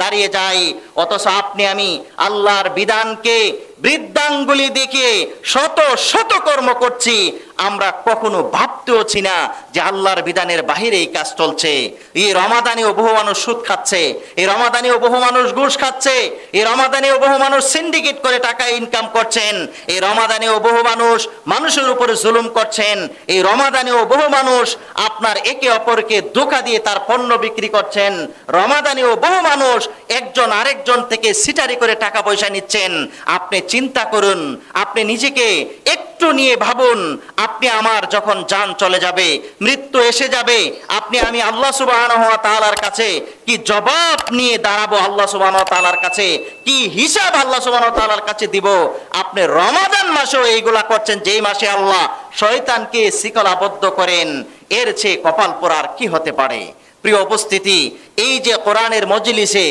দাঁড়িয়ে যাই, অথচ আপনি আমি আল্লাহর বিধানকে বৃদ্ধাঙ্গুলি দেখিয়ে শত শত কর্ম করছি, আমরা কখনো ভাবতেওছি না যে আল্লাহর বিধানের বাহিরে এই কাজ চলছে। এই রমাদানেও বহু মানুষ সুদ খাচ্ছে, এই রমাদানেও বহু মানুষ ঘুষ খাচ্ছে, এই রমাদানেও বহু মানুষ সিন্ডিকেট করে টাকা ইনকাম করছেন, এই রমাদানেও বহু মানুষ মানুষের উপরে জুলুম করছেন, এই রমাদানেও বহু মানুষ আপনার একে অপরকে ধোঁকা দিয়ে তার পণ্য বিক্রি করছেন, রমাদানেও বহু মানুষ একজন আরেকজন থেকে সিটারি করে টাকা পয়সা নিচ্ছেন। আপনি চিন্তা করুন, আপনি নিজেকে একটু নিয়ে ভাবুন, আপনি আমার যখন জান চলে যাবে, মৃত্যু এসে যাবে, আপনি আমি আল্লাহ সুবহানাহু ওয়া তাআলার কাছে কি জবাব নিয়ে দাঁড়াবো? আল্লাহ সুবহানাহু ওয়া তাআলার কাছে কি হিসাব আল্লাহ সুবহানাহু ওয়া তাআলার কাছে দিব? আপনি রমাদান মাসেও এইগুলা করছেন, যেই মাসে আল্লাহ শয়তানকে শিকলাবদ্ধ করেন। এর চেয়ে কপাল পোড়ার কি হতে পারে? প্রিয় উপস্থিতি, এই যে কোরআনের মজলিসে